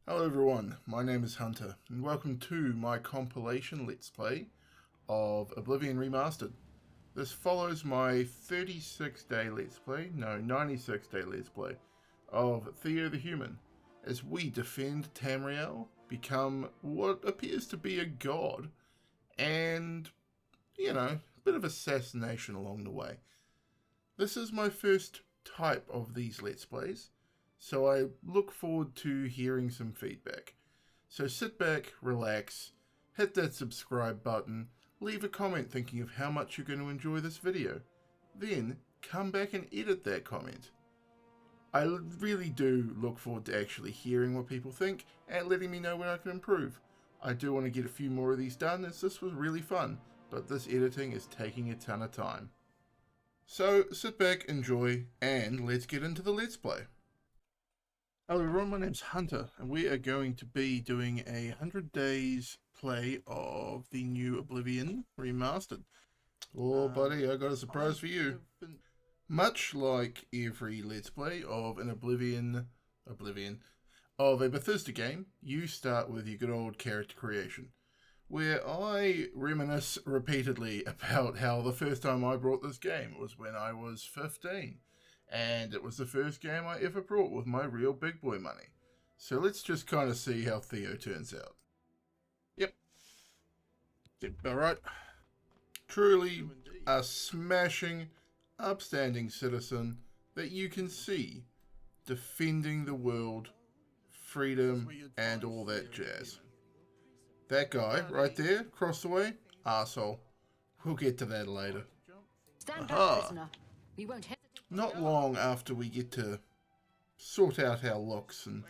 Hello everyone, my name is Hunter, and welcome to my compilation Let's Play of Oblivion Remastered. This follows my 36-day Let's Play, no, 96-day Let's Play, of Theo the Human, as we defend Tamriel, become what appears to be a god, and, you know, a bit of assassination along the way. This is my first type of these Let's Plays, so I look forward to hearing some feedback. So sit back, relax, hit that subscribe button, leave a comment thinking of how much you're going to enjoy this video. Then come back and edit that comment. I really do look forward to actually hearing what people think and letting me know where I can improve. I do want to get a few more of these done as this was really fun, but this editing is taking a ton of time. So sit back, enjoy, and let's get into the Let's Play. Hello everyone, my name's Hunter, and we are going to be doing a 100 days play of the new Oblivion Remastered. Oh buddy, I got a surprise for you. Much like every Let's Play of an of a Bethesda game, you start with your good old character creation, where I reminisce repeatedly about how the first time I brought this game was when I was 15. And it was the first game I ever brought with my real big boy money. So let's just kind of see how Theo turns out. Yep. Alright. Truly a smashing, upstanding citizen that you can see defending the world, freedom, and all that jazz. That guy right there, across the way, arsehole. We'll get to that later. Stand back, prisoner. We won't hesitate. Not long after we get to sort out our looks and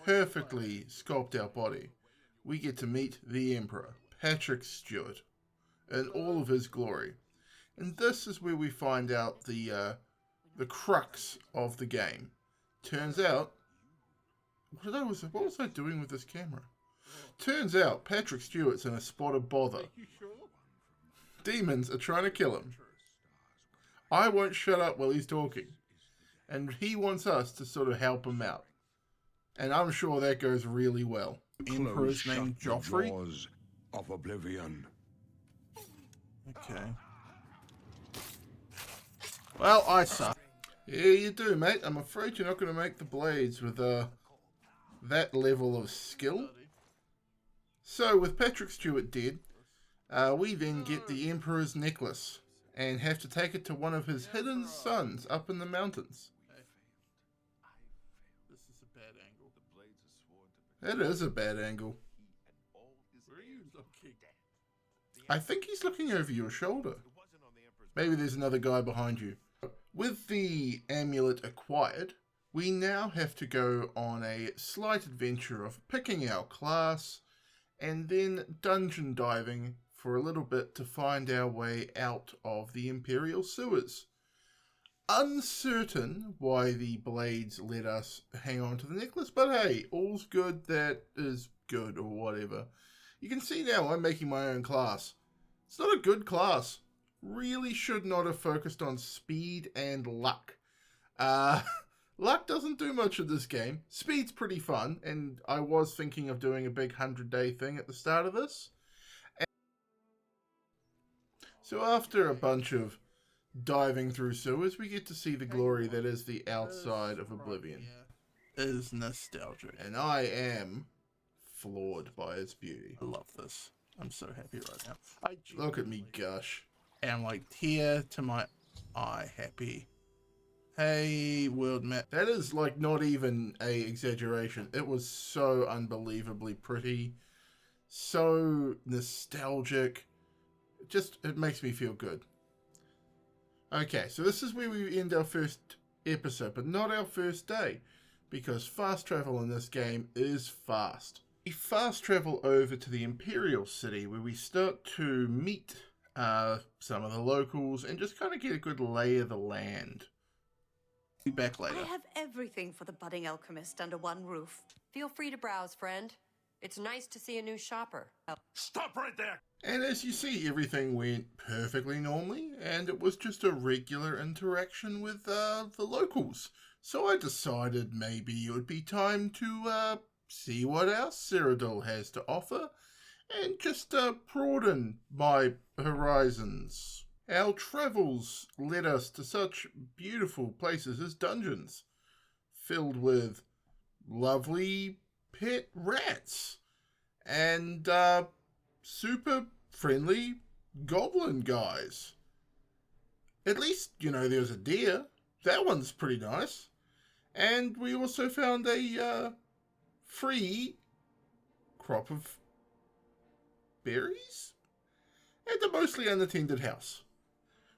perfectly sculpt our body, we get to meet the Emperor, Patrick Stewart, in all of his glory. And this is where we find out the crux of the game. Turns out, what was I doing with this camera? Turns out Patrick Stewart's in a spot of bother. Demons are trying to kill him. I won't shut up while he's talking. And he wants us to sort of help him out. And I'm sure that goes really well. Emperor's named Joffrey. Of Oblivion. Okay. Well, I suck. Yeah, you do, mate. I'm afraid you're not going to make the blades with that level of skill. So, with Patrick Stewart dead, we then get the Emperor's necklace and have to take it to one of his hidden sons up in the mountains. This is a bad angle. It is a bad angle. Where are you looking? I think he's looking over your shoulder. Maybe there's another guy behind you. With the amulet acquired, we now have to go on a slight adventure of picking our class and then dungeon diving for a little bit to find our way out of the Imperial sewers. Uncertain why the blades let us hang on to the necklace, but hey, all's good that is good, or whatever. You can see now I'm making my own class. It's not a good class. Really should not have focused on speed and luck. Luck doesn't do much of this game. Speed's pretty fun, and I was thinking of doing a big 100-day thing at the start of this. So after a bunch of diving through sewers, we get to see the glory that is the outside of Oblivion. It is nostalgic, and I am floored by its beauty. I love this. I'm so happy right now. Look at me gush. And like tear to my eye happy. Hey, world map. That is like not even a exaggeration. It was so unbelievably pretty. So nostalgic. It makes me feel good. Okay, so this is where we end our first episode, but not our first day, because fast travel in this game is fast. We fast travel over to the Imperial City, where we start to meet some of the locals and just kind of get a good lay of the land. Be back later. I have everything for the budding alchemist under one roof. Feel free to browse, friend. It's nice to see a new shopper. Stop right there! And as you see, everything went perfectly normally, and it was just a regular interaction with the locals. So I decided maybe it would be time to see what else Cyrodiil has to offer and just broaden my horizons. Our travels led us to such beautiful places as dungeons, filled with lovely pet rats and super friendly goblin guys. At least, you know, there's a deer. That one's pretty nice. And we also found a free crop of berries and a mostly unattended house,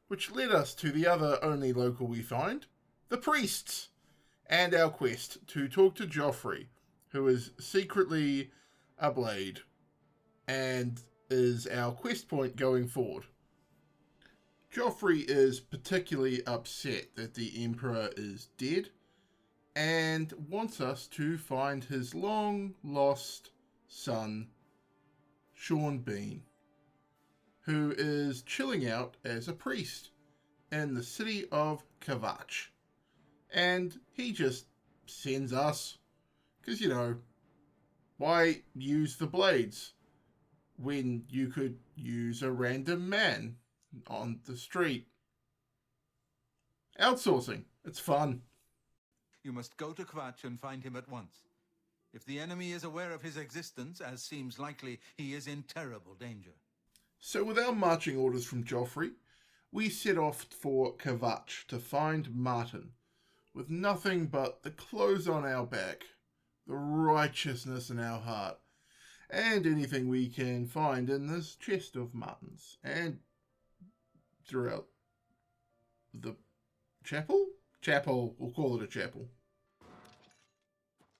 which led us to the other only local we find, the priests, and our quest to talk to Joffrey, who is secretly a blade and is our quest point going forward. Joffrey is particularly upset that the Emperor is dead and wants us to find his long-lost son, Sean Bean, who is chilling out as a priest in the city of Kvatch. And he just sends us, because, you know, why use the blades when you could use a random man on the street? Outsourcing. It's fun. You must go to Kvatch and find him at once. If the enemy is aware of his existence, as seems likely, he is in terrible danger. So with our marching orders from Joffrey, we set off for Kvatch to find Martin, with nothing but the clothes on our back, the righteousness in our heart, and anything we can find in this chest of Martin's, and throughout the chapel? Chapel, we'll call it a chapel.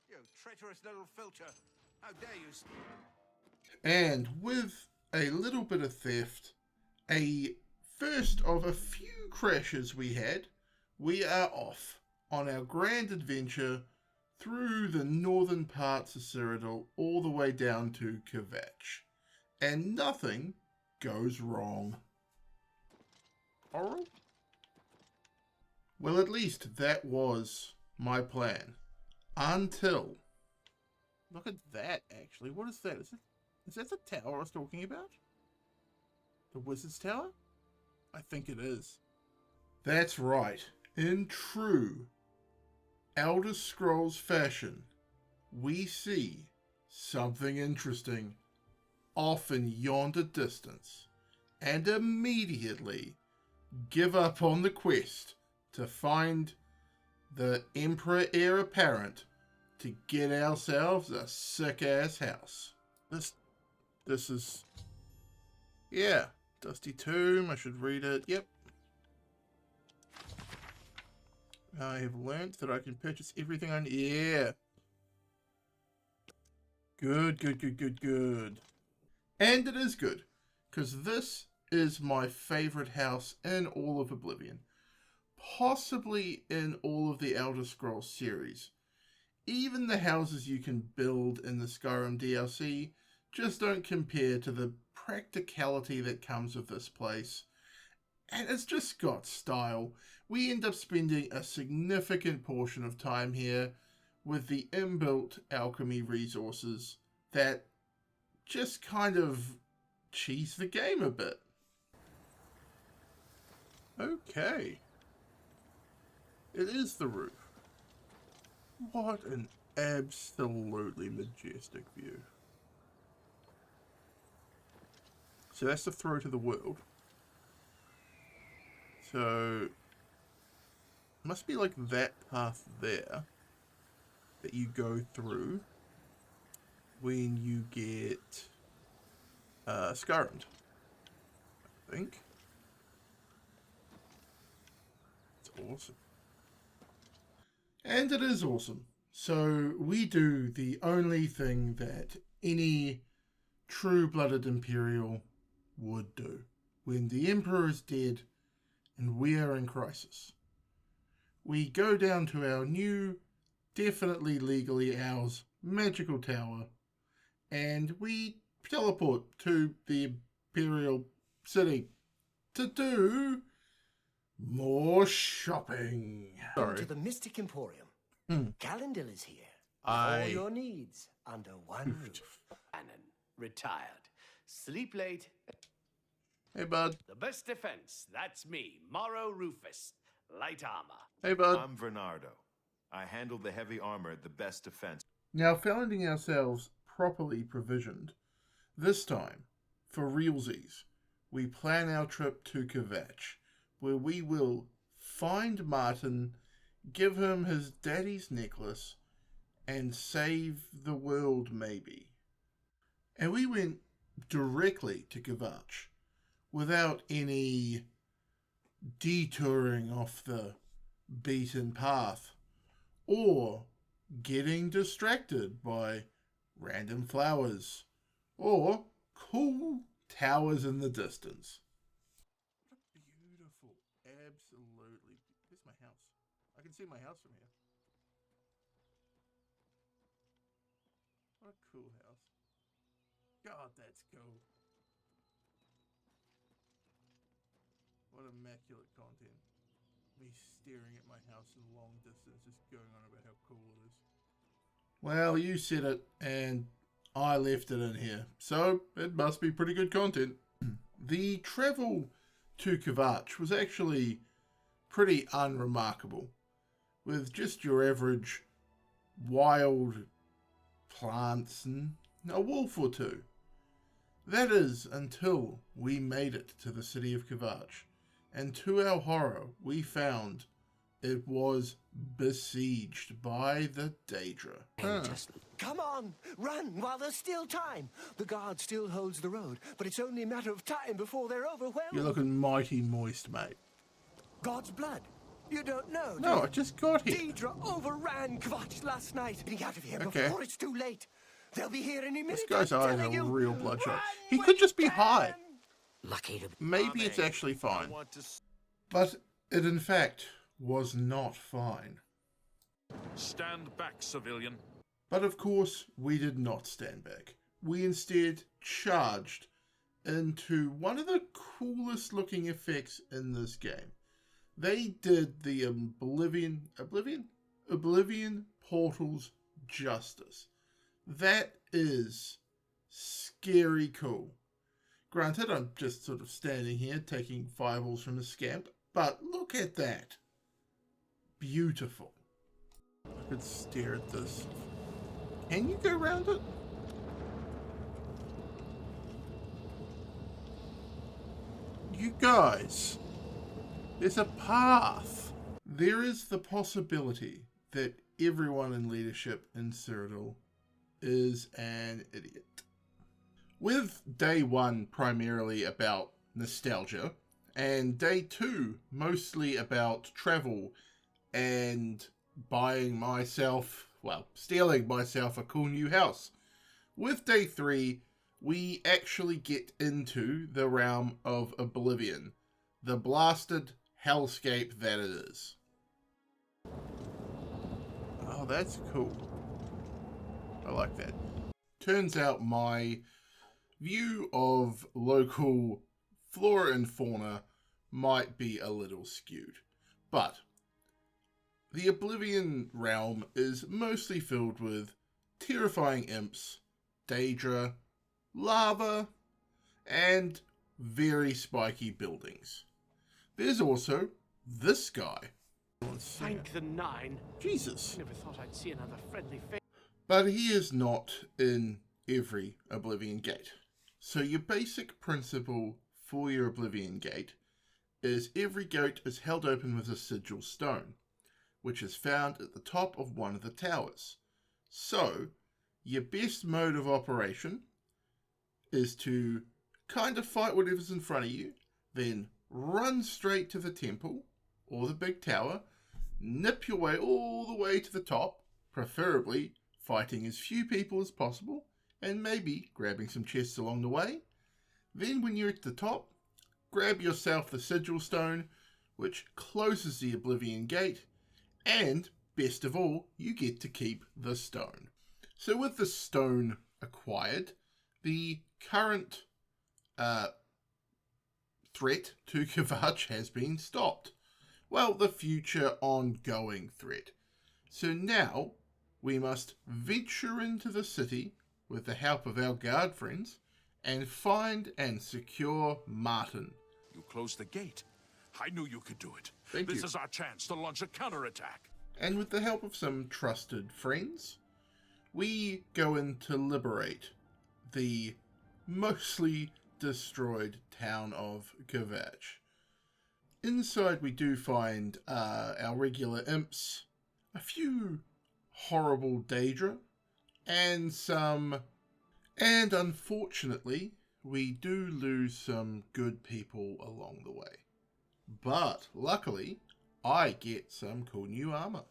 You traitorous little filcher! How dare you! And with a little bit of theft, a first of a few crashes we had, we are off on our grand adventure through the northern parts of Cyrodiil all the way down to Kvatch. And nothing goes wrong. Oral? Well, at least that was my plan. Until... Look at that, actually. What is that? Is that the tower I was talking about? The Wizard's Tower? I think it is. That's right. In true Elder Scrolls fashion, we see something interesting off in yonder distance, and immediately give up on the quest to find the Emperor Heir Apparent to get ourselves a sick-ass house. This is... yeah, Dusty Tomb, I should read it, yep. I have learnt that I can purchase everything I need. Yeah. Good, good, good, good, good. And it is good, because this is my favourite house in all of Oblivion. Possibly in all of the Elder Scrolls series. Even the houses you can build in the Skyrim DLC just don't compare to the practicality that comes with this place. And it's just got style. We end up spending a significant portion of time here with the inbuilt alchemy resources that just kind of cheese the game a bit. Okay. It is the roof. What an absolutely majestic view. So that's the throw to the world. So, must be like that path there that you go through when you get Skyrim, I think. It's awesome. And it is awesome. So we do the only thing that any true-blooded Imperial would do when the Emperor is dead and we are in crisis. We go down to our new, definitely legally ours, magical tower, and we teleport to the Imperial City to do more shopping. To the Mystic Emporium. Calendil is here. All your needs under one roof. Cannon, retired. Sleep late. Hey, bud. The best defense. That's me, Morrow Rufus. Light armor. Hey, bud. I'm Bernardo. I handle the heavy armor at the best defense. Now, finding ourselves properly provisioned, this time, for realsies, we plan our trip to Kvatch, where we will find Martin, give him his daddy's necklace, and save the world, maybe. And we went directly to Kvatch, without any detouring off the beaten path, or getting distracted by random flowers, or cool towers in the distance. What a beautiful, absolutely... There's my house. I can see my house from here. What a cool house. God, that's cool. What immaculate content. Me staring at my house in the long distance, just going on about how cool it is. Well, you said it, and I left it in here, so it must be pretty good content. The travel to Kvatch was actually pretty unremarkable, with just your average wild plants and a wolf or two. That is until we made it to the city of Kvatch, and to our horror we found it was besieged by the Daedra. Just come on, run while there's still time. The guard still holds the road, but it's only a matter of time before they're overwhelmed. You're looking mighty moist, mate. God's blood. You don't know, do No, you? I just got here. Daedra overran Kvatch last night. Getting out of here Okay. before it's too late. They'll be here any minute. This guy's I'm eyes telling are you. real bloodshot. Run He when could just you be high. can. Lucky to... Maybe it's actually I fine. want to... But it in fact was not fine. Stand back, civilian. But of course, we did not stand back. We instead charged into one of the coolest looking effects in this game. They did the Oblivion portals justice. That is scary cool. Granted, I'm just sort of standing here taking fireballs from a scamp, but look at that. Beautiful. I could stare at this. Can you go around it? You guys, there's a path. There is the possibility that everyone in leadership in Cyrodiil is an idiot. With day one primarily about nostalgia, and day two mostly about travel and buying myself, well, stealing myself a cool new house. With day three, we actually get into the realm of Oblivion, the blasted hellscape that it is. Oh, that's cool. I like that. Turns out my view of local flora and fauna might be a little skewed, but the Oblivion realm is mostly filled with terrifying imps, Daedra, lava, and very spiky buildings. There's also this guy. Thank the nine. Jesus. Never thought I'd see another friendly face. But he is not in every Oblivion gate. So your basic principle for your Oblivion gate is every gate is held open with a sigil stone, which is found at the top of one of the towers. So your best mode of operation is to kind of fight whatever's in front of you, then run straight to the temple or the big tower, nip your way all the way to the top, preferably fighting as few people as possible, and maybe grabbing some chests along the way. Then when you're at the top, grab yourself the sigil stone, which closes the Oblivion gate, and best of all, you get to keep the stone. So with the stone acquired, the current threat to Kvatch has been stopped. Well, the future ongoing threat. So now we must venture into the city with the help of our guard friends and find and secure Martin. You closed the gate. I knew you could do it. Thank This you. is our chance to launch a counterattack. And with the help of some trusted friends, we go in to liberate the mostly destroyed town of Kvatch. Inside we do find our regular imps, a few horrible Daedra, and unfortunately we do lose some good people along the way. But luckily I get some cool new armor.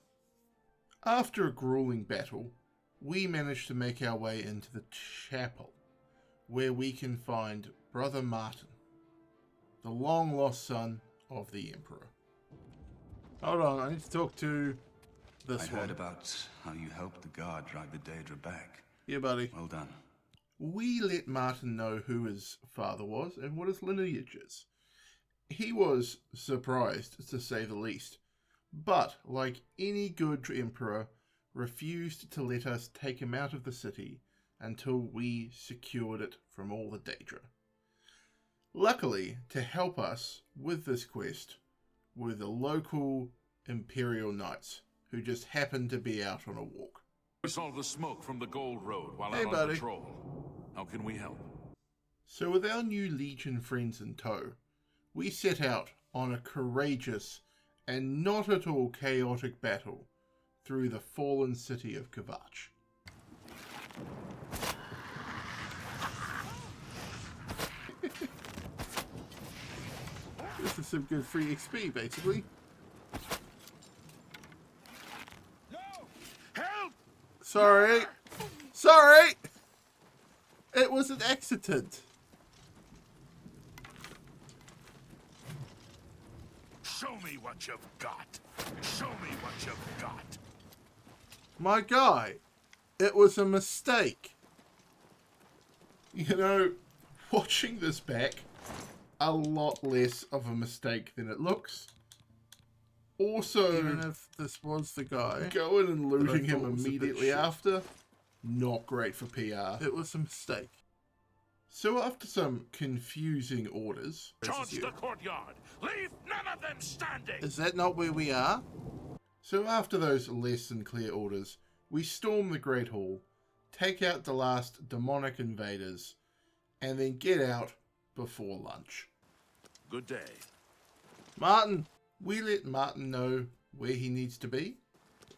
After a grueling battle, we manage to make our way into the chapel, where we can find Brother Martin, the long-lost son of the Emperor. Hold on, I need to talk to this I one. heard about how you helped the guard drive the Daedra back. Yeah, buddy. Well done. We let Martin know who his father was and what his lineage is. He was surprised, to say the least, but, like any good emperor, refused to let us take him out of the city until we secured it from all the Daedra. Luckily, to help us with this quest were the local Imperial Knights, who just happened to be out on a walk. We saw the smoke from the Gold Road while Hey, out on buddy. patrol. How can we help? So with our new Legion friends in tow, we set out on a courageous and not at all chaotic battle through the fallen city of Kvatch. This is some good free XP, basically. Help! Sorry! Sorry! It was an accident. Show me what you've got. Show me what you've got. My guy, it was a mistake. You know, watching this back, a lot less of a mistake than it looks. Also, even if this was the guy, going and looting him immediately after, not great for PR. It was a mistake. So after some confusing orders... Charge the courtyard. Leave none of them standing. Is that not where we are? So after those less than clear orders, we storm the Great Hall, take out the last demonic invaders, and then get out before lunch. Good day. Martin! We let Martin know where he needs to be,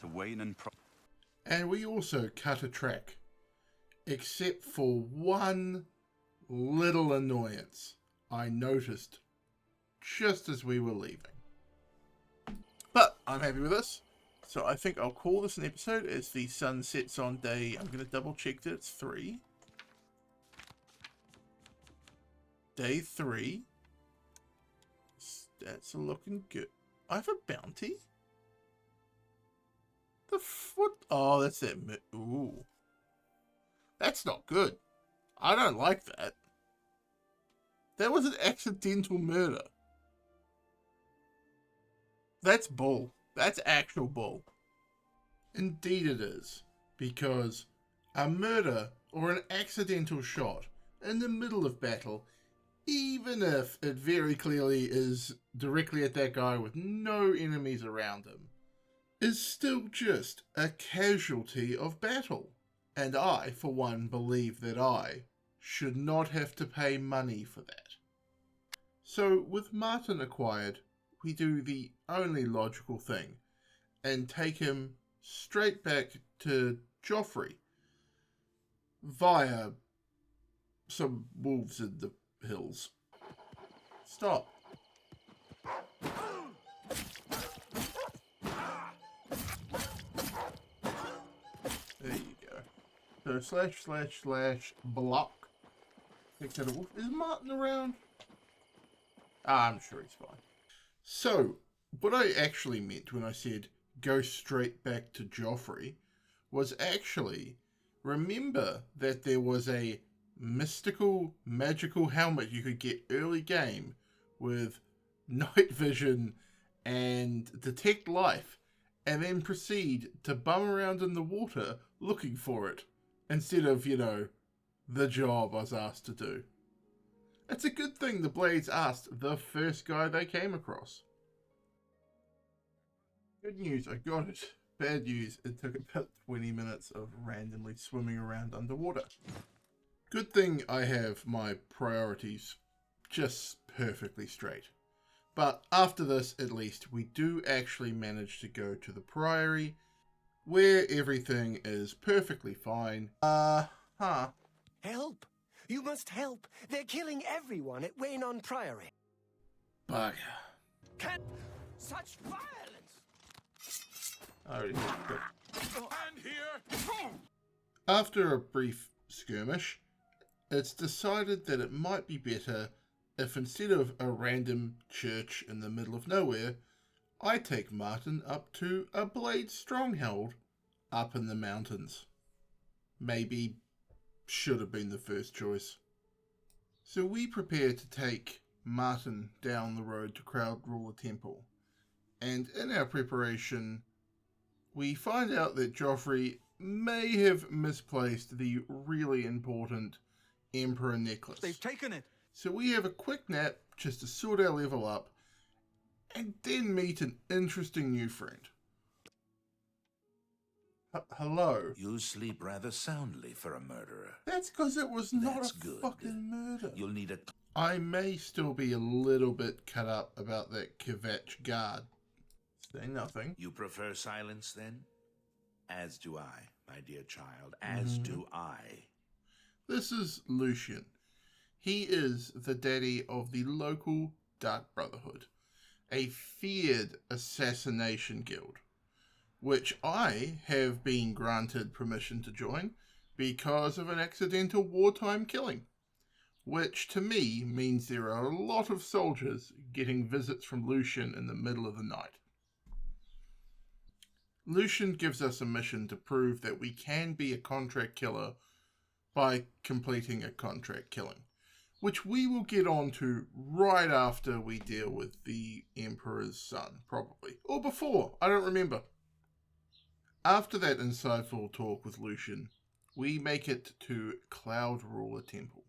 To Wayne and and we also cut a track, except for one little annoyance I noticed just as we were leaving. But I'm happy with this, so I think I'll call this an episode as the sun sets on day, I'm going to double check that it's 3. Day 3. That's looking good. I have a bounty? The foot. Oh, that's that. Ooh. That's not good. I don't like that. That was an accidental murder. That's bull. That's actual bull. Indeed it is. Because a murder or an accidental shot in the middle of battle, even if it very clearly is directly at that guy with no enemies around him, is still just a casualty of battle. And I, for one, believe that I should not have to pay money for that. So, with Martin acquired, we do the only logical thing, and take him straight back to Joffrey, via some wolves in the hills. Stop. There you go. So / block. Is Martin around? I'm sure he's fine. So, what I actually meant when I said go straight back to Joffrey was actually, remember that there was a mystical, magical helmet you could get early game with night vision and detect life, and then proceed to bum around in the water looking for it, instead of, you know, the job I was asked to do. It's a good thing the Blades asked the first guy they came across. Good news, I got it. Bad news, it took about 20 minutes of randomly swimming around underwater. Good thing I have my priorities just perfectly straight. But after this, at least, we do actually manage to go to the Priory, where everything is perfectly fine. Help! You must help! They're killing everyone at Waynon Priory. Bugger. Can't... Such violence! I already hit it. And here. After a brief skirmish, it's decided that it might be better if instead of a random church in the middle of nowhere, I take Martin up to a Blade stronghold up in the mountains. Maybe should have been the first choice. So we prepare to take Martin down the road to Cloud Ruler Temple, and in our preparation we find out that Joffrey may have misplaced the really important Emperor necklace. They've taken it. So we have a quick nap just to sort our level up, and then meet an interesting new friend. Hello? You sleep rather soundly for a murderer. That's because it was not That's a good. fucking murder. You'll need a... I may still be a little bit cut up about that Kvatch guard. Say nothing. You prefer silence, then? As do I, my dear child. As do I. This is Lucian. He is the daddy of the local Dark Brotherhood, a feared assassination guild, which I have been granted permission to join because of an accidental wartime killing, which to me means there are a lot of soldiers getting visits from Lucian in the middle of the night. Lucian gives us a mission to prove that we can be a contract killer by completing a contract killing, which we will get on to right after we deal with the Emperor's son, probably. Or before, I don't remember. After that insightful talk with Lucian, we make it to Cloud Ruler Temple,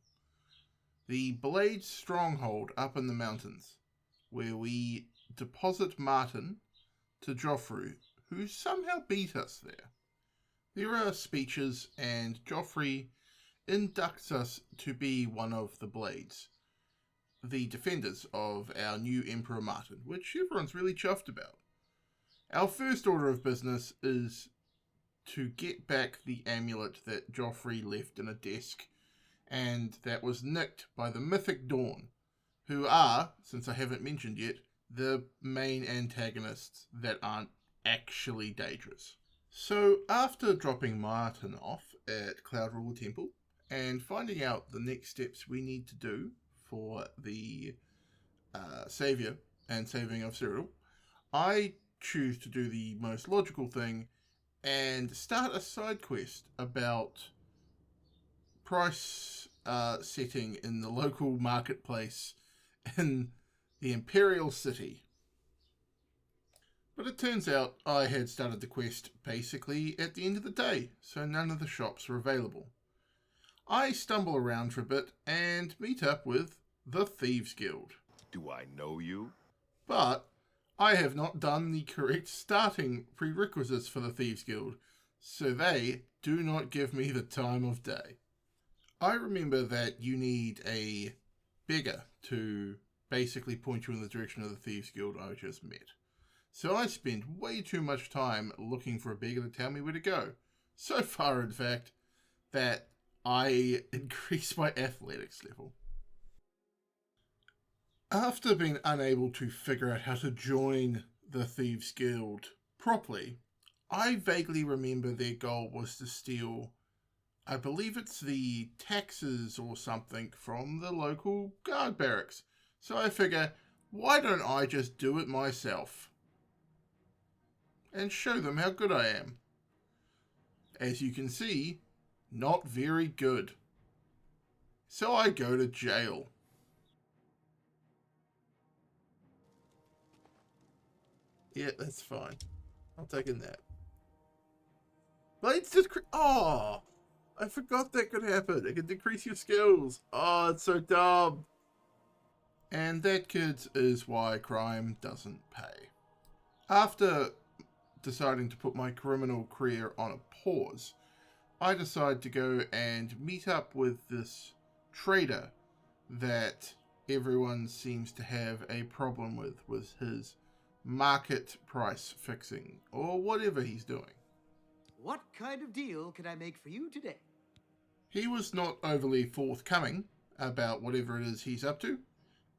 the Blade stronghold up in the mountains, where we deposit Martin to Joffrey, who somehow beat us there. There are speeches, and Joffrey inducts us to be one of the Blades, the defenders of our new Emperor Martin, which everyone's really chuffed about. Our first order of business is to get back the amulet that Joffrey left in a desk, and that was nicked by the Mythic Dawn, who are, since I haven't mentioned yet, the main antagonists that aren't actually dangerous. So after dropping Martin off at Cloud Ruler Temple and finding out the next steps we need to do for the Saviour and saving of Cyril, I choose to do the most logical thing and start a side quest about price setting in the local marketplace in the Imperial City. But it turns out I had started the quest basically at the end of the day, so none of the shops were available. I stumble around for a bit and meet up with the Thieves Guild. Do I know you? But I have not done the correct starting prerequisites for the Thieves Guild, so they do not give me the time of day. I remember that you need a beggar to basically point you in the direction of the Thieves Guild I just met. So I spent way too much time looking for a beggar to tell me where to go. So far, in fact, that I increased my athletics level. After being unable to figure out how to join the Thieves Guild properly, I vaguely remember their goal was to steal, I believe it's the taxes or something from the local guard barracks. So I figure, why don't I just do it myself and show them how good I am? As you can see, not very good. So I go to jail. Yeah, that's fine. I'll take a nap. Blades decrease. Oh, I forgot that could happen. It could decrease your skills. Oh, it's so dumb. And that, kids, is why crime doesn't pay. After deciding to put my criminal career on a pause, I decided to go and meet up with this trader that everyone seems to have a problem with his market price fixing, or whatever he's doing. What kind of deal can I make for you today? He was not overly forthcoming about whatever it is he's up to,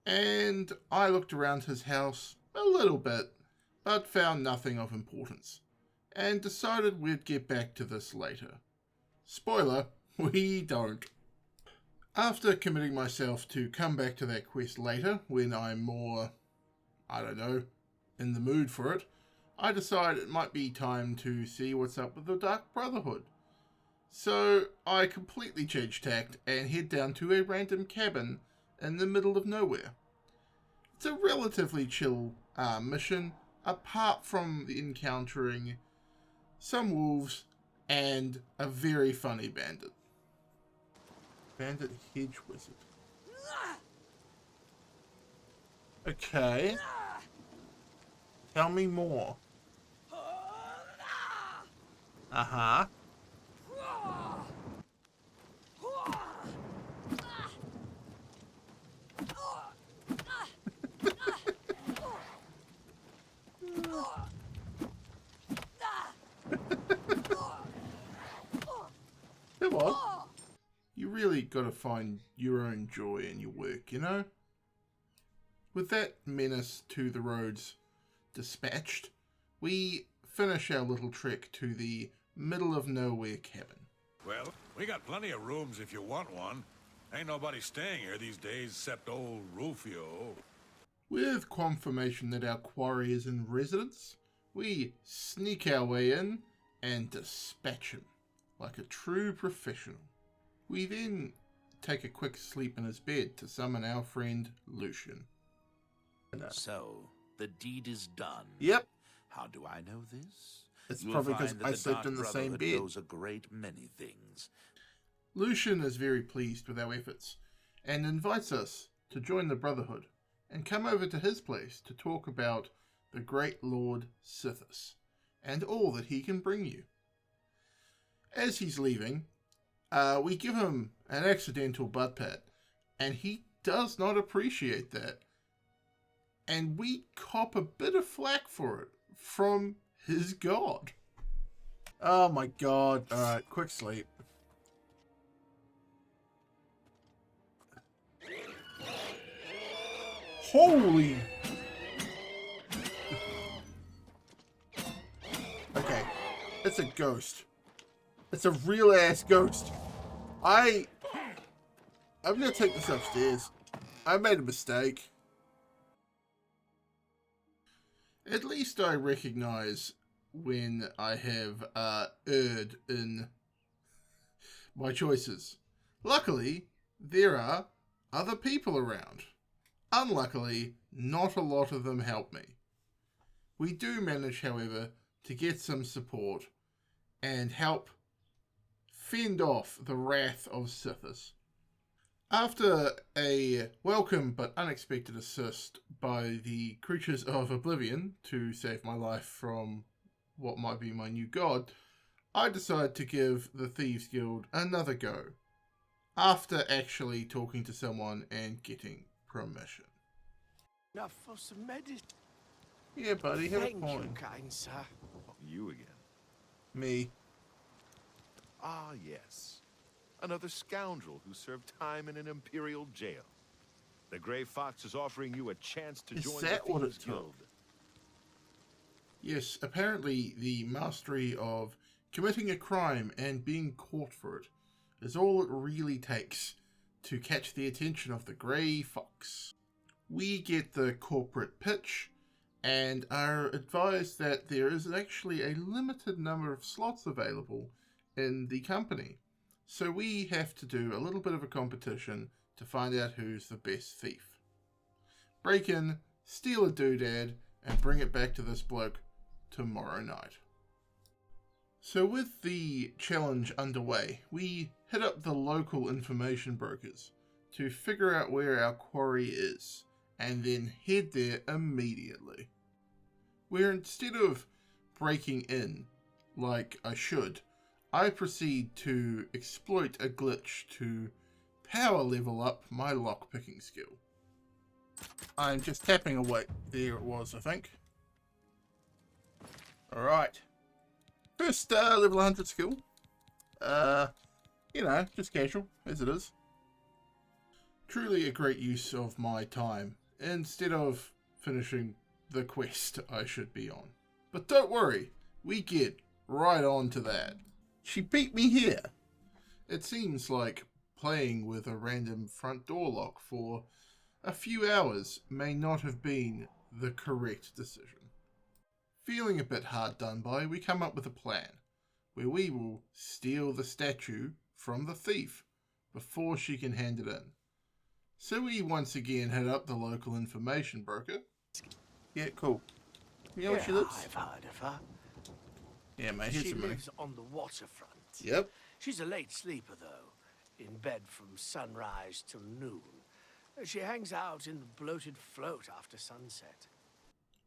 and I looked around his house a little bit, but found nothing of importance, and decided we'd get back to this later. Spoiler, we don't. After committing myself to come back to that quest later, when I'm more, I don't know, in the mood for it, I decided it might be time to see what's up with the Dark Brotherhood. So I completely changed tact and head down to a random cabin in the middle of nowhere. It's a relatively chill mission, apart from encountering some wolves and a very funny bandit. Bandit Hedge Wizard. Okay. Tell me more. Uh-huh. Come on. You really gotta find your own joy in your work, you know? With that menace to the roads dispatched, we finish our little trek to the middle of nowhere cabin. Well, we got plenty of rooms if you want one. Ain't nobody staying here these days except old Rufio. With confirmation that our quarry is in residence, we sneak our way in and dispatch him like a true professional. We then take a quick sleep in his bed to summon our friend Lucian. So, the deed is done. Yep. How do I know this? It's You'll probably because find that I the slept Dark in the same Brotherhood bed. knows a great many things. Lucian is very pleased with our efforts and invites us to join the Brotherhood and come over to his place to talk about the great Lord Sithis and all that he can bring you. As he's leaving, we give him an accidental butt pat, and he does not appreciate that. And we cop a bit of flack for it from his god. Oh my god. Alright, quick sleep. Holy... Okay, it's a ghost. It's a real ass ghost. I'm gonna take this upstairs. I made a mistake. At least I recognize when I have erred in my choices. Luckily, there are other people around. Unluckily, not a lot of them help me. We do manage, however, to get some support and help fend off the wrath of Sithis. After a welcome but unexpected assist by the creatures of Oblivion to save my life from what might be my new god, I decided to give the Thieves Guild another go, after actually talking to someone and getting permission. Now for some medicine. Yeah, buddy, have a Thank point. you, kind sir. You again. Me. Ah, yes. Another scoundrel who served time in an imperial jail. The Grey Fox is offering you a chance to Is join that the what Thieves it took? Guild. Yes, apparently the mastery of committing a crime and being caught for it is all it really takes to catch the attention of the Grey Fox. We get the corporate pitch and are advised that there is actually a limited number of slots available in the company. So we have to do a little bit of a competition to find out who's the best thief. Break in, steal a doodad, and bring it back to this bloke tomorrow night. So with the challenge underway, we hit up the local information brokers to figure out where our quarry is, and then head there immediately. Where instead of breaking in, like I should, I proceed to exploit a glitch to power level up my lockpicking skill. I'm just tapping away. There it was, I think. Alright. First level 100 skill. You know, just casual, as it is. Truly a great use of my time, instead of finishing the quest I should be on. But don't worry, we get right on to that. She beat me here. It seems like playing with a random front door lock for a few hours may not have been the correct decision. Feeling a bit hard done by, we come up with a plan, where we will steal the statue from the thief before she can hand it in. So we once again hit up the local information broker. Yeah, cool. You know where she lives? I've heard of her. Yeah, mate, here's She some money. lives on the waterfront. Yep. She's a late sleeper, though, in bed from sunrise till noon. She hangs out in the bloated float after sunset.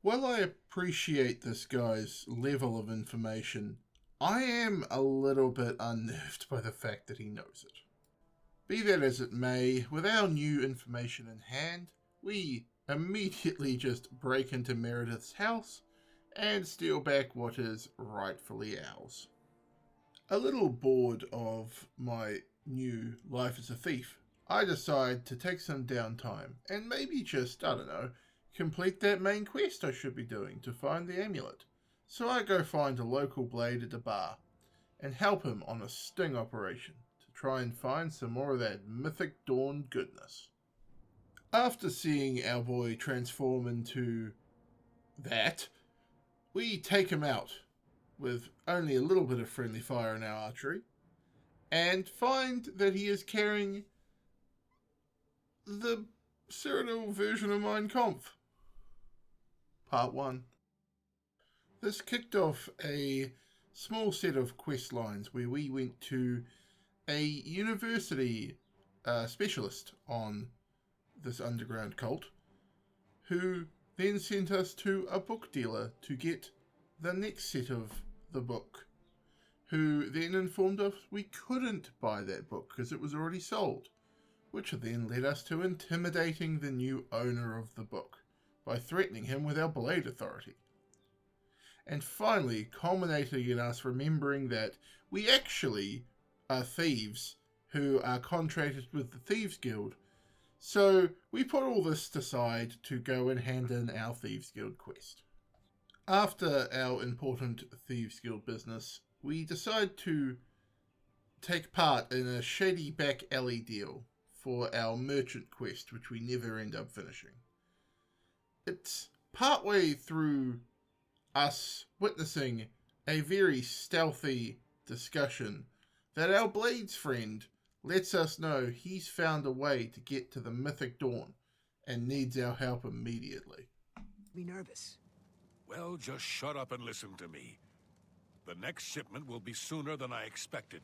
While I appreciate this guy's level of information, I am a little bit unnerved by the fact that he knows it. Be that as it may, with our new information in hand, we immediately just break into Meredith's house and steal back what is rightfully ours. A little bored of my new life as a thief, I decide to take some downtime and maybe just, I don't know, complete that main quest I should be doing to find the amulet. So I go find a local blade at a bar and help him on a sting operation to try and find some more of that mythic Dawn goodness. After seeing our boy transform into that, we take him out with only a little bit of friendly fire in our archery and find that he is carrying the Cyrodiil version of Mein Kampf. Part 1. This kicked off a small set of quest lines where we went to a university specialist on this underground cult, who then sent us to a book dealer to get the next set of the book, who then informed us we couldn't buy that book because it was already sold, which then led us to intimidating the new owner of the book by threatening him with our blade authority. And finally culminating in us remembering that we actually are thieves who are contracted with the Thieves Guild. So we put all this aside to go and hand in our Thieves Guild quest. After our important Thieves Guild business, we decide to take part in a shady back alley deal for our merchant quest, which we never end up finishing. It's partway through us witnessing a very stealthy discussion that our Blades friend lets us know he's found a way to get to the Mythic Dawn and needs our help immediately. Be nervous. Well, just shut up and listen to me. The next shipment will be sooner than I expected.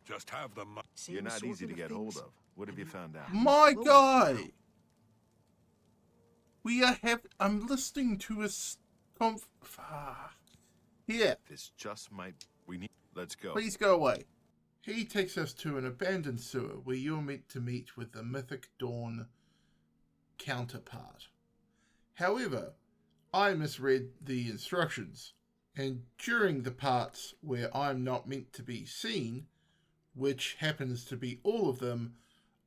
Just have the money. You're not easy to get hold of. What have you found out? My guy! I'm listening to a Here, This just might... Let's go. please go away. He takes us to an abandoned sewer where you're meant to meet with the Mythic Dawn counterpart. However, I misread the instructions, and during the parts where I'm not meant to be seen, which happens to be all of them,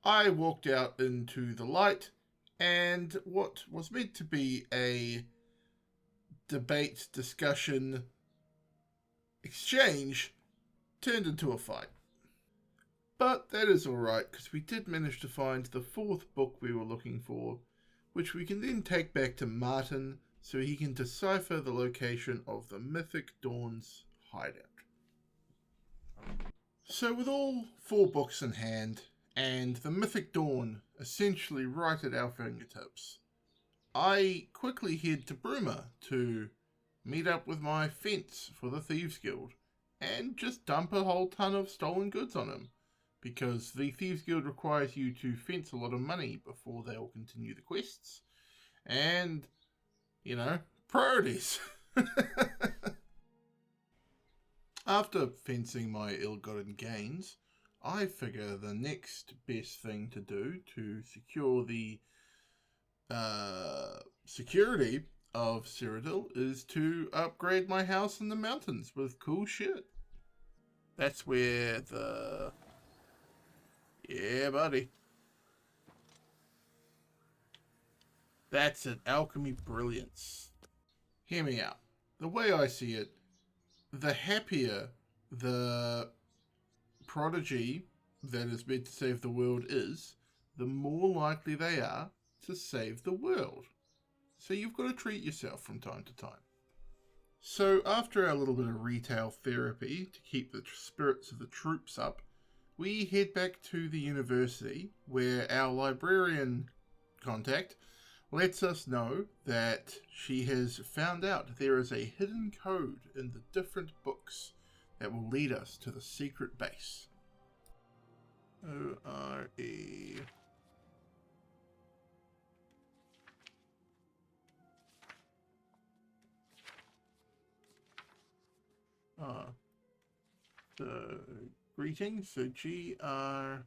I walked out into the light, and what was meant to be a debate, discussion, exchange turned into a fight. But that is alright, because we did manage to find the fourth book we were looking for, which we can then take back to Martin so he can decipher the location of the Mythic Dawn's hideout. So with all 4 books in hand, and the Mythic Dawn essentially right at our fingertips, I quickly head to Bruma to meet up with my fence for the Thieves Guild, and just dump a whole ton of stolen goods on him. Because the Thieves Guild requires you to fence a lot of money before they'll continue the quests. And, you know, priorities. After fencing my ill-gotten gains, I figure the next best thing to do to secure the security of Cyrodiil is to upgrade my house in the mountains with cool shit. That's where the... Yeah, buddy. That's it. Alchemy brilliance. Hear me out. The way I see it, the happier the prodigy that is meant to save the world is, the more likely they are to save the world. So you've got to treat yourself from time to time. So after our little bit of retail therapy to keep the spirits of the troops up, we head back to the university where our librarian contact lets us know that she has found out there is a hidden code in the different books that will lead us to the secret base. O-R-E... the greetings, so G-R...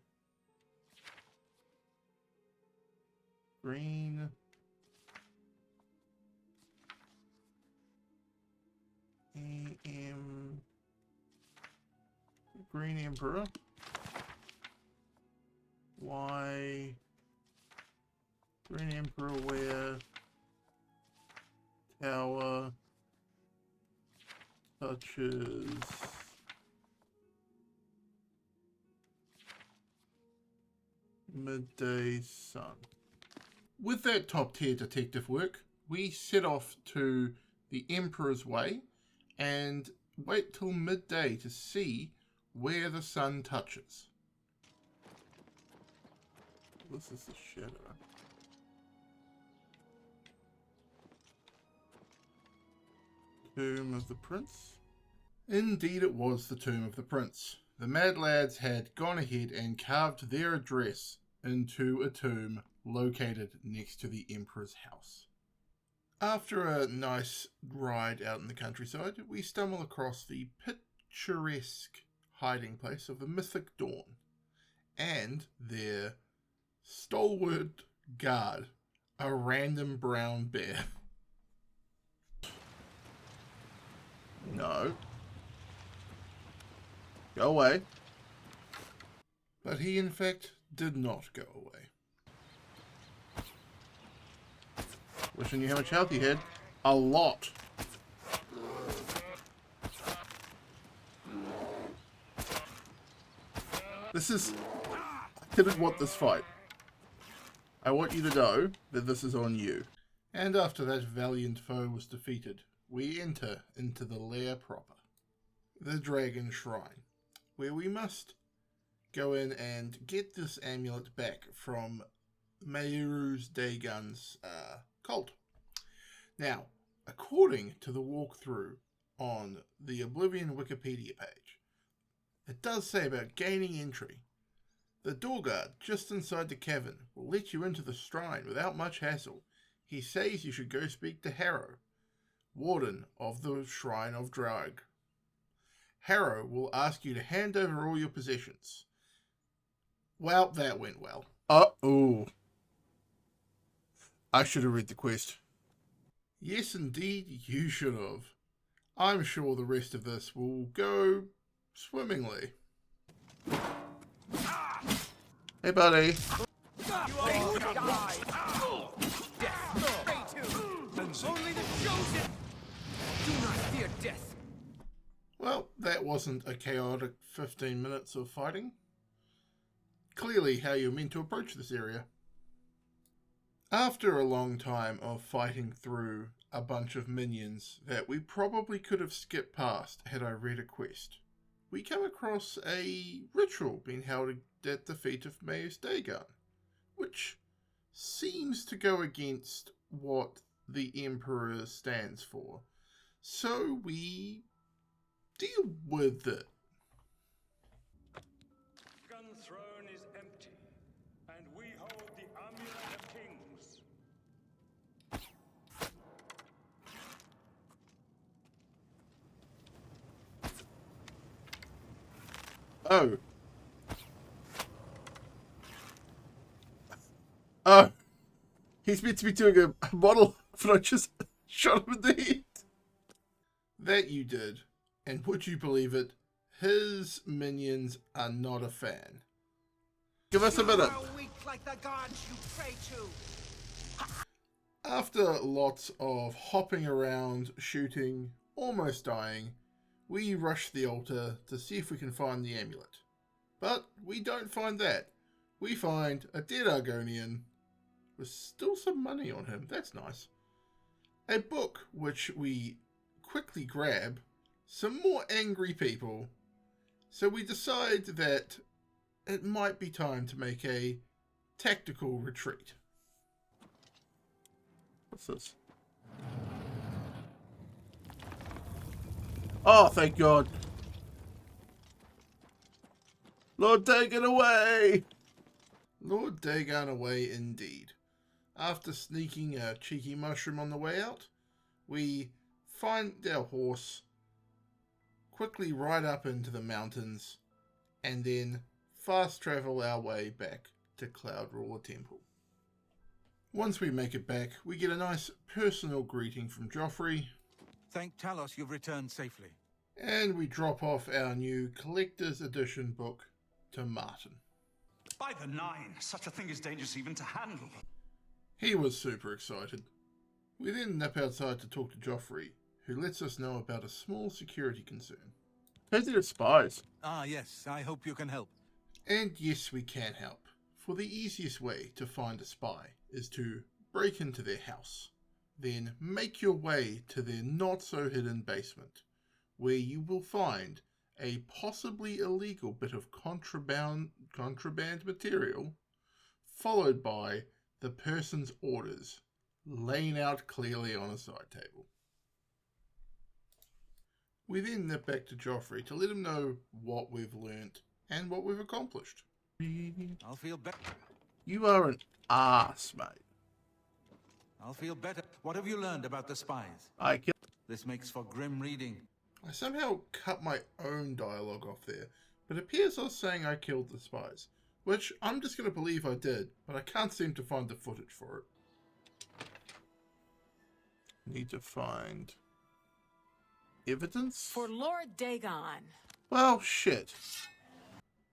Green... A-M... Green Emperor... Y... Green Emperor where... Tower... touches... midday sun. With that top tier detective work, we set off to the Emperor's Way and wait till midday to see where the sun touches. This is the shadow. Tomb of the Prince? Indeed it was the Tomb of the Prince. The Mad Lads had gone ahead and carved their address into a tomb located next to the Emperor's house. After a nice ride out in the countryside, we stumble across the picturesque hiding place of the Mythic Dawn and their stalwart guard, a random brown bear. No. Go away. But he in fact did not go away. Wishing you how much health you had. A lot. This is... I didn't want this fight. I want you to know that this is on you. And after that valiant foe was defeated, we enter into the lair proper. The Dragon Shrine, where we must go in and get this amulet back from Mayrus Dagon's cult. Now, according to the walkthrough on the Oblivion Wikipedia page, it does say about gaining entry. The door guard just inside the cavern will let you into the shrine without much hassle. He says you should go speak to Harrow, warden of the Shrine of Drag. Harrow will ask you to hand over all your possessions. Well, that went well. Uh-oh. I should have read the quest. Yes, indeed, you should have. I'm sure the rest of this will go swimmingly. Hey, buddy. Well, that wasn't a chaotic 15 minutes of fighting. Clearly how you're meant to approach this area. After a long time of fighting through a bunch of minions that we probably could have skipped past had I read a quest, we come across a ritual being held at the feet of Mayrus Dagon, which seems to go against what the Emperor stands for. So we deal with it. Gun throne is empty, and we hold the Amulet of Kings. Oh. Oh. He's meant to be doing a model, but I just shot him in the head. That you did. And would you believe it? His minions are not a fan. Give us a minute. Weak like the gods you pray to. After lots of hopping around, shooting, almost dying, we rush the altar to see if we can find the amulet. But we don't find that. We find a dead Argonian with still some money on him. That's nice. A book which we quickly grab, some more angry people, so we decide that it might be time to make a tactical retreat. What's this? Oh, thank God. Lord Dagon away! Lord Dagon away indeed. After sneaking a cheeky mushroom on the way out, we find our horse, quickly ride up into the mountains, and then fast travel our way back to Cloud Ruler Temple. Once we make it back, we get a nice personal greeting from Joffrey. Thank Talos you've returned safely. And we drop off our new collector's edition book to Martin. By the Nine, such a thing is dangerous even to handle. He was super excited. We then nip outside to talk to Joffrey, who lets us know about a small security concern. Those are spies. Ah, yes, I hope you can help. And yes, we can help. For the easiest way to find a spy is to break into their house, then make your way to their not-so-hidden basement, where you will find a possibly illegal bit of contraband material, followed by the person's orders, laying out clearly on a side table. We then nip back to Joffrey to let him know what we've learnt and what we've accomplished. I'll feel better. You are an ass, mate. I'll feel better. What have you learned about the spies? This makes for grim reading. I somehow cut my own dialogue off there, but it appears I was saying I killed the spies, which I'm just going to believe I did, but I can't seem to find the footage for it. Need to find evidence? For Lord Dagon. Well, shit.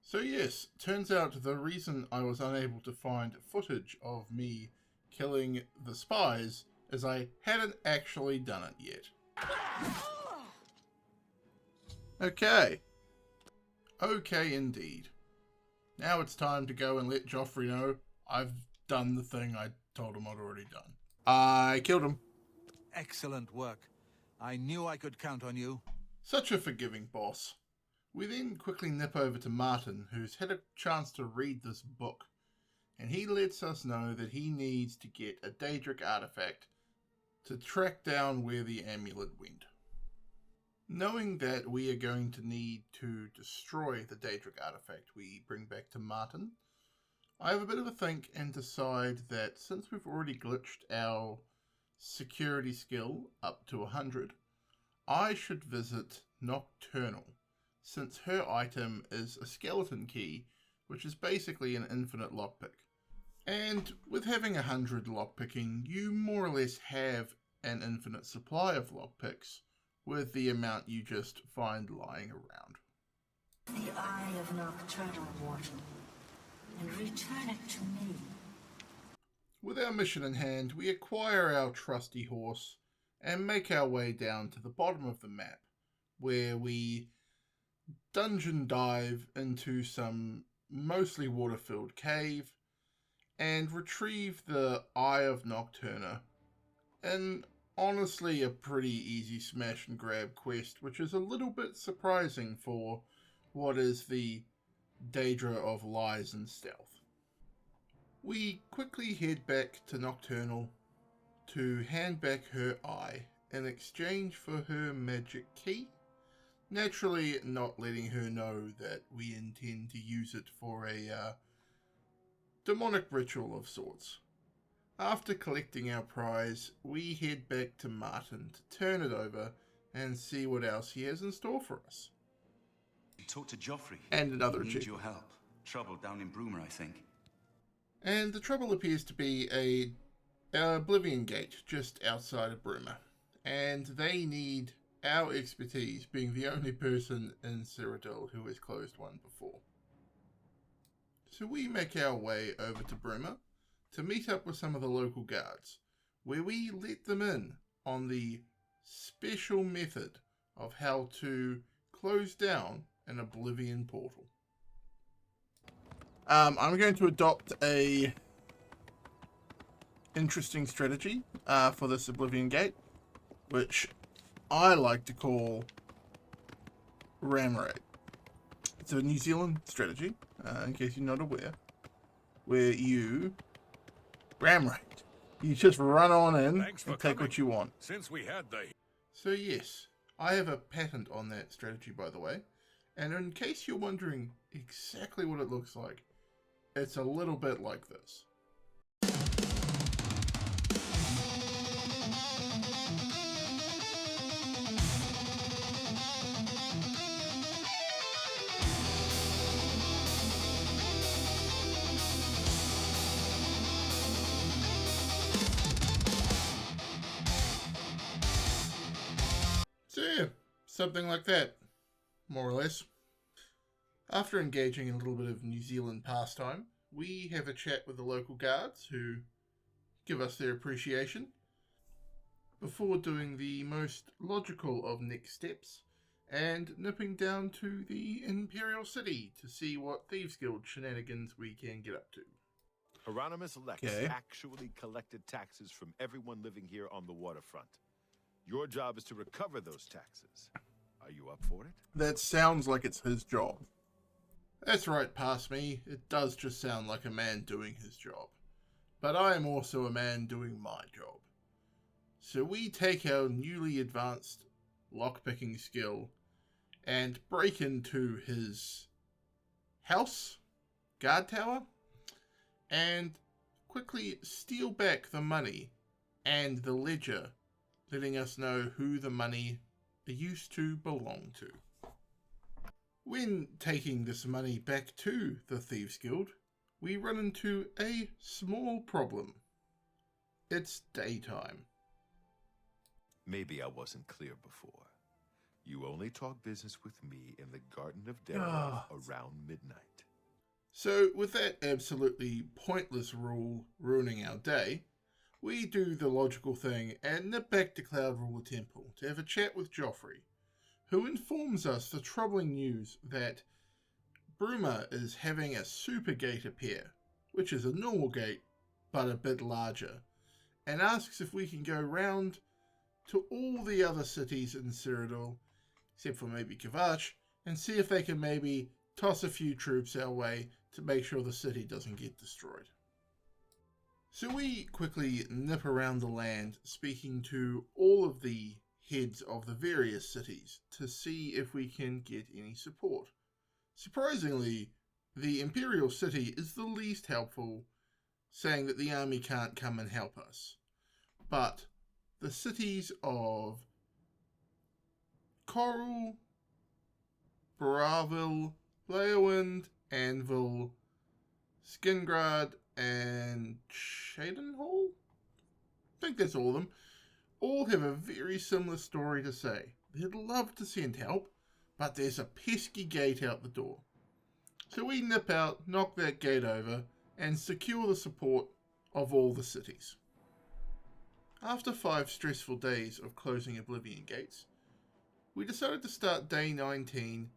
So yes, turns out the reason I was unable to find footage of me killing the spies is I hadn't actually done it yet. Okay. Okay indeed. Now it's time to go and let Joffrey know I've done the thing I told him I'd already done. I killed him. Excellent work. I knew I could count on you. Such a forgiving boss. We then quickly nip over to Martin, who's had a chance to read this book, and he lets us know that he needs to get a Daedric artifact to track down where the amulet went. Knowing that we are going to need to destroy the Daedric artifact we bring back to Martin, I have a bit of a think and decide that since we've already glitched our security skill up to 100, I should visit Nocturnal, since her item is a skeleton key, which is basically an infinite lockpick. And with having 100 lockpicking, you more or less have an infinite supply of lockpicks, with the amount you just find lying around. The Eye of Nocturnal, Mortal, and return it to me. With our mission in hand, we acquire our trusty horse and make our way down to the bottom of the map, where we dungeon dive into some mostly water-filled cave and retrieve the Eye of Nocturna in honestly a pretty easy smash and grab quest, which is a little bit surprising for what is the Daedra of lies and stealth. We quickly head back to Nocturnal to hand back her eye in exchange for her magic key, naturally not letting her know that we intend to use it for a demonic ritual of sorts. After collecting our prize, we head back to Martin to turn it over and see what else he has in store for us. You talk to Joffrey. And another He needs achievement. your help. Trouble down in Broomer, I think. And the trouble appears to be a Oblivion Gate just outside of Broomer. And they need our expertise, being the only person in Cyrodiil who has closed one before. So we make our way over to Broomer to meet up with some of the local guards, where we let them in on the special method of how to close down an Oblivion portal. I'm going to adopt a interesting strategy for this Oblivion Gate, which I like to call ram raid. It's a New Zealand strategy, in case you're not aware, where you ram raid. You just run on in and take what you want. Since we had the... So yes, I have a patent on that strategy, by the way. And in case you're wondering exactly what it looks like, it's a little bit like this. So yeah, something like that, more or less. After engaging in a little bit of New Zealand pastime, we have a chat with the local guards who give us their appreciation before doing the most logical of next steps and nipping down to the Imperial City to see what Thieves Guild shenanigans we can get up to. Hieronymus Lex actually collected taxes from everyone living here on the waterfront. Your job is to recover those taxes. Are you up for it? That sounds like it's his job. That's right, past me. It does just sound like a man doing his job. But I am also a man doing my job. So we take our newly advanced lockpicking skill and break into his house, guard tower, and quickly steal back the money and the ledger, letting us know who the money used to belong to. When taking this money back to the Thieves Guild, we run into a small problem. It's daytime. Maybe I wasn't clear before. You only talk business with me in the Garden of Death around midnight. So, with that absolutely pointless rule ruining our day, we do the logical thing and nip back to Cloud Ruler Temple to have a chat with Joffrey, who informs us the troubling news that Broomer is having a super gate appear, which is a normal gate, but a bit larger, and asks if we can go round to all the other cities in Cyrodiil, except for maybe Kvatch, and see if they can maybe toss a few troops our way to make sure the city doesn't get destroyed. So we quickly nip around the land, speaking to all of the heads of the various cities to see if we can get any support. Surprisingly, the Imperial City is the least helpful, saying that the army can't come and help us. But the cities of Coral, Baravil, Leowind, Anvil, Skingrad, and Shadenhall? I think that's all of them. All have a very similar story to say. They'd love to send help, but there's a pesky gate out the door. So we nip out, knock that gate over, and secure the support of all the cities. After 5 stressful days of closing Oblivion gates, we decided to start day 19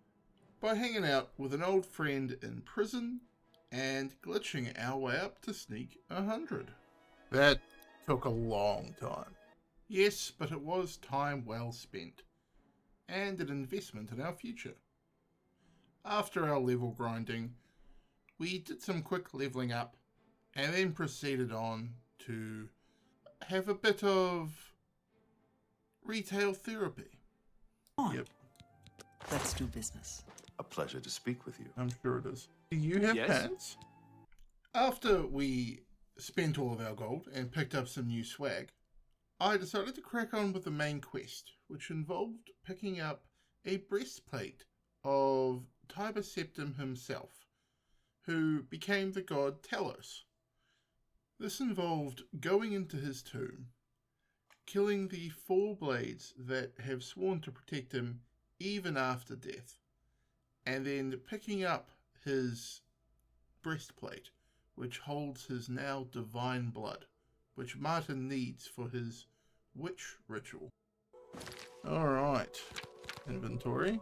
by hanging out with an old friend in prison and glitching our way up to sneak 100. That took a long time. Yes, but it was time well spent, and an investment in our future. After our level grinding, we did some quick leveling up, and then proceeded on to have a bit of retail therapy. Yep. Let's do business. A pleasure to speak with you. I'm sure it is. Do you have pants? After we spent all of our gold and picked up some new swag, I decided to crack on with the main quest, which involved picking up a breastplate of Tiber Septim himself, who became the god Talos. This involved going into his tomb, killing the 4 blades that have sworn to protect him even after death, and then picking up his breastplate, which holds his now divine blood, which Martin needs for his witch ritual. Alright, inventory.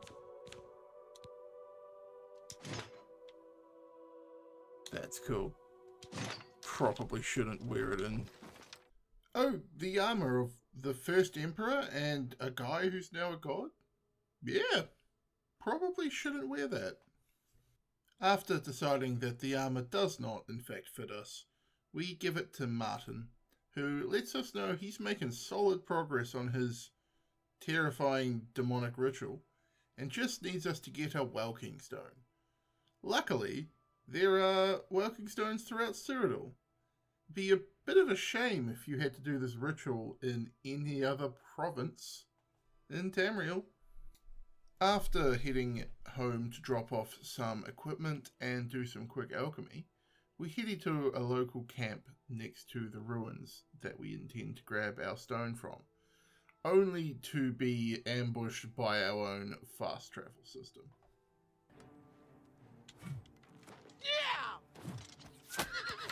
That's cool. Probably shouldn't wear it in. Oh, the armor of the first emperor and a guy who's now a god? Yeah, probably shouldn't wear that. After deciding that the armor does not in fact fit us, we give it to Martin, who lets us know he's making solid progress on his terrifying demonic ritual and just needs us to get a Welking Stone. Luckily, there are Welking Stones throughout Cyrodiil. Be a bit of a shame if you had to do this ritual in any other province in Tamriel. After heading home to drop off some equipment and do some quick alchemy, we headed to a local camp next to the ruins that we intend to grab our stone from, only to be ambushed by our own fast travel system.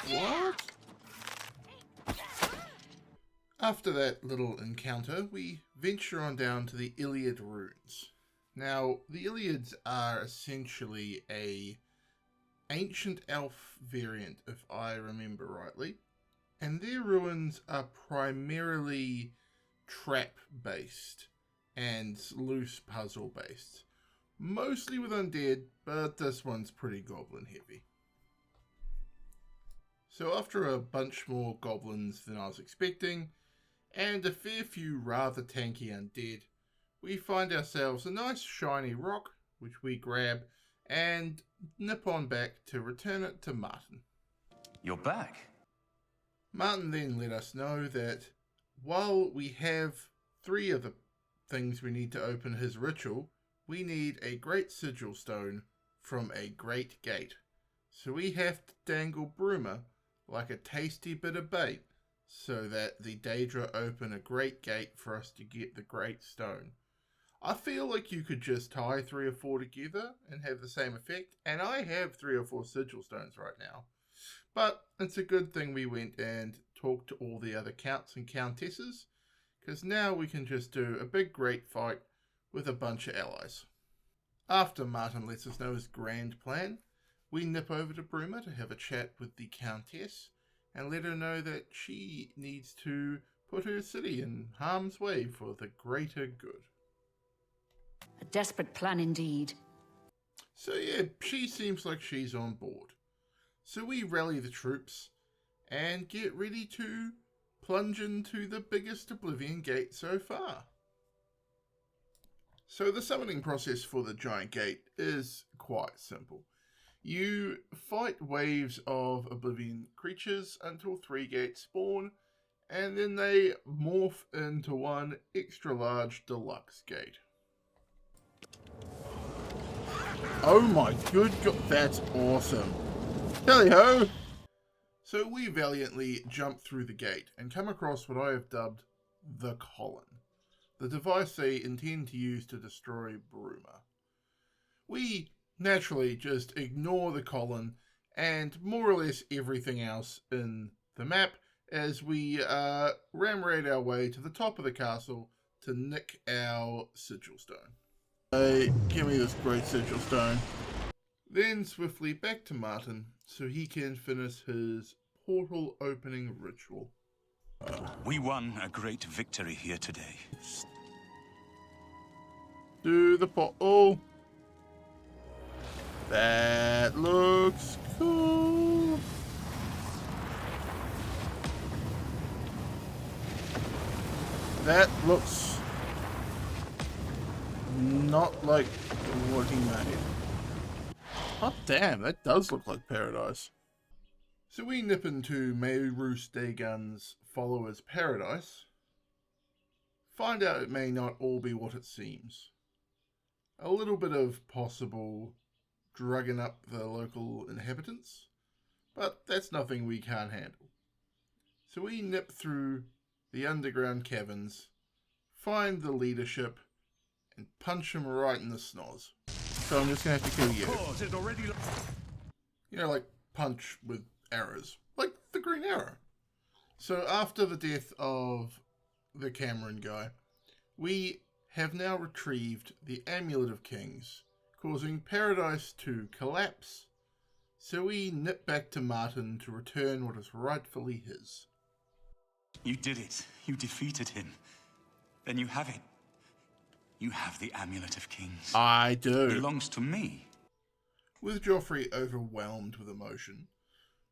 What? After that little encounter, we venture on down to the Iliad ruins. Now, the Iliads are essentially a ancient elf variant, if I remember rightly, and their ruins are primarily trap-based and loose puzzle-based. Mostly with undead, but this one's pretty goblin-heavy. So after a bunch more goblins than I was expecting, and a fair few rather tanky undead, we find ourselves a nice shiny rock, which we grab and nip on back to return it to Martin. You're back. Martin then let us know that while we have 3 of the things we need to open his ritual, we need a great sigil stone from a great gate. So we have to dangle Bruma like a tasty bit of bait so that the Daedra open a great gate for us to get the great stone. I feel like you could just tie 3 or 4 together and have the same effect, and I have 3 or 4 sigil stones right now. But it's a good thing we went and talked to all the other counts and countesses, because now we can just do a big great fight with a bunch of allies. After Martin lets us know his grand plan, we nip over to Bruma to have a chat with the countess and let her know that she needs to put her city in harm's way for the greater good. A desperate plan indeed. So yeah, she seems like she's on board. So we rally the troops and get ready to plunge into the biggest Oblivion gate so far. So the summoning process for the giant gate is quite simple. You fight waves of Oblivion creatures until 3 gates spawn, and then they morph into one extra large deluxe gate. Oh my good god, that's awesome. Tally-ho! So we valiantly jump through the gate and come across what I have dubbed the Column, the device they intend to use to destroy Bruma. We naturally just ignore the Column and more or less everything else in the map as we ram raid our way to the top of the castle to nick our sigil stone. Hey, give me this great sigil stone. Then swiftly back to Martin so he can finish his portal opening ritual. We won a great victory here today. Do the portal. That looks cool. That looks not like what he made. Oh damn, that does look like paradise. So we nip into Mehrus Dagon's followers' paradise. Find out it may not all be what it seems. A little bit of possible drugging up the local inhabitants, but that's nothing we can't handle. So we nip through the underground caverns, find the leadership, and punch him right in the snoz. So I'm just gonna have to kill you. You know, like punch with arrows, like the green arrow. So after the death of the Cameron guy, we have now retrieved the Amulet of Kings, causing paradise to collapse. So we nip back to Martin to return what is rightfully his. You did it. You defeated him. Then you have it. You have the Amulet of Kings. I do. It belongs to me. With Joffrey overwhelmed with emotion,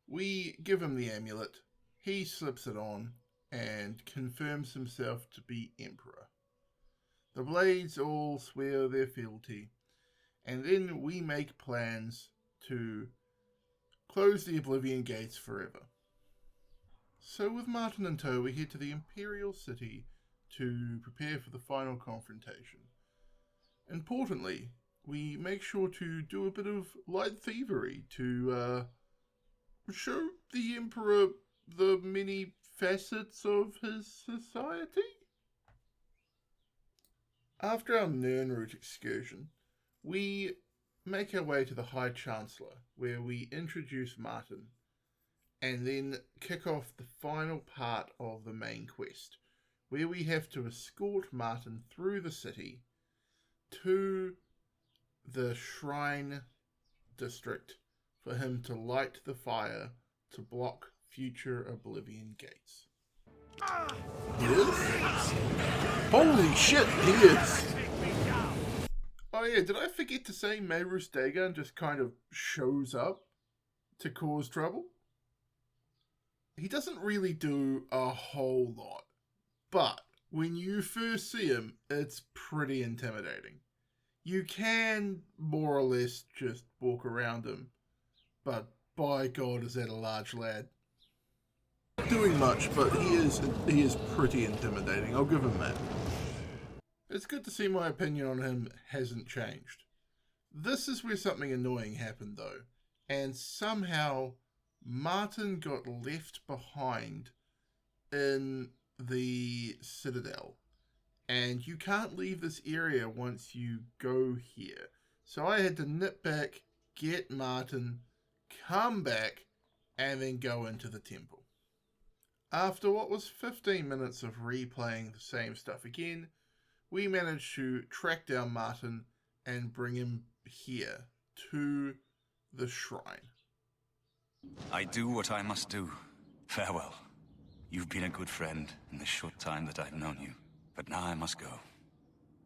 we give him the amulet, he slips it on, and confirms himself to be Emperor. The Blades all swear their fealty, and then we make plans to close the Oblivion Gates forever. So with Martin in tow, we head to the Imperial City to prepare for the final confrontation. Importantly, we make sure to do a bit of light thievery to show the Emperor the many facets of his society. After our Nirnroot excursion, we make our way to the High Chancellor, where we introduce Martin, and then kick off the final part of the main quest, where we have to escort Martin through the city to the Shrine District for him to light the fire to block future Oblivion Gates. He is? Holy shit, he is! Oh yeah, did I forget to say Mehrus Dagon just kind of shows up to cause trouble? He doesn't really do a whole lot, but when you first see him, it's pretty intimidating. You can more or less just walk around him, but by God is that a large lad. Not doing much, but he is pretty intimidating, I'll give him that. It's good to see my opinion on him hasn't changed. This is where something annoying happened though, and somehow Martin got left behind in the Citadel. And you can't leave this area once you go here. So I had to nip back, get Martin, come back, and then go into the temple. After what was 15 minutes of replaying the same stuff again, we managed to track down Martin and bring him here to the shrine. I do what I must do. Farewell. You've been a good friend in the short time that I've known you. But now I must go.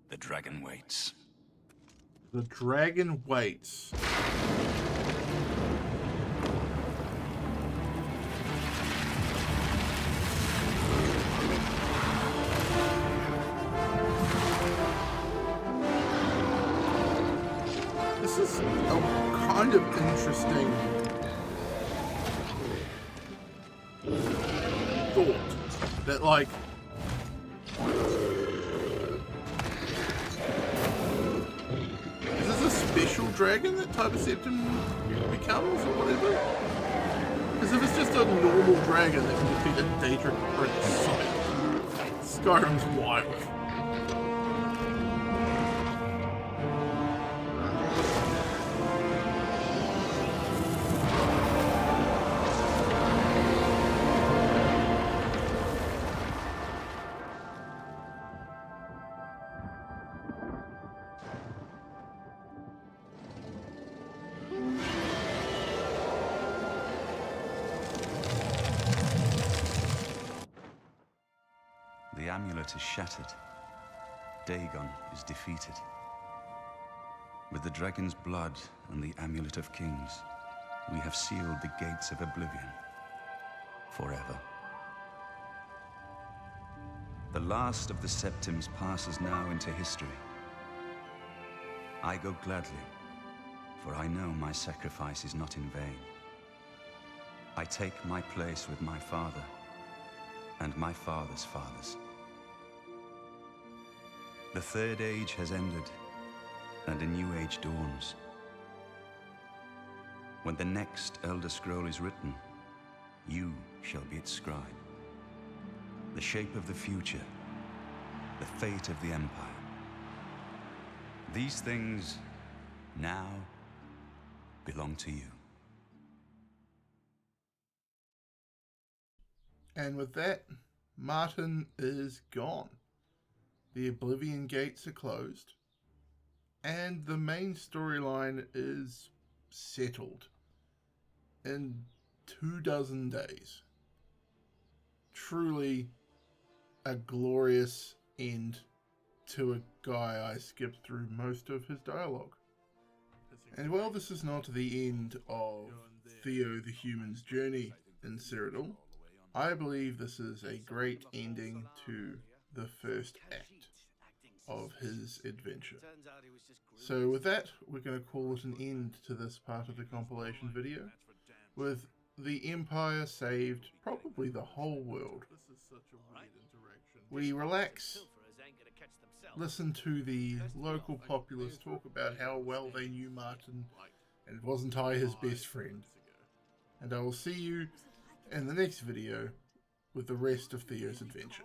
The dragon waits. The dragon waits. This is a kind of interesting thought that, like, is this a special dragon that Type of Septim becomes or whatever? Because if it's just a normal dragon that can defeat a Daedric Prince, like, Skyrim's wild. The amulet is shattered. Dagon is defeated. With the dragon's blood and the Amulet of Kings, we have sealed the gates of Oblivion forever. The last of the Septims passes now into history. I go gladly, for I know my sacrifice is not in vain. I take my place with my father and my father's fathers. The third age has ended, and a new age dawns. When the next Elder Scroll is written, you shall be its scribe. The shape of the future, the fate of the Empire. These things now belong to you. And with that, Martin is gone. The Oblivion gates are closed, and the main storyline is settled in 24 days. Truly a glorious end to a guy I skipped through most of his dialogue. And while this is not the end of Theo the human's journey in Cyrodiil, I believe this is a great ending to the first act of his adventure. So with that, we're going to call it an end to this part of the compilation video, with the Empire saved probably the whole world. We relax, listen to the local populace talk about how well they knew Martin, and wasn't I his best friend. And I will see you in the next video with the rest of Theo's adventure.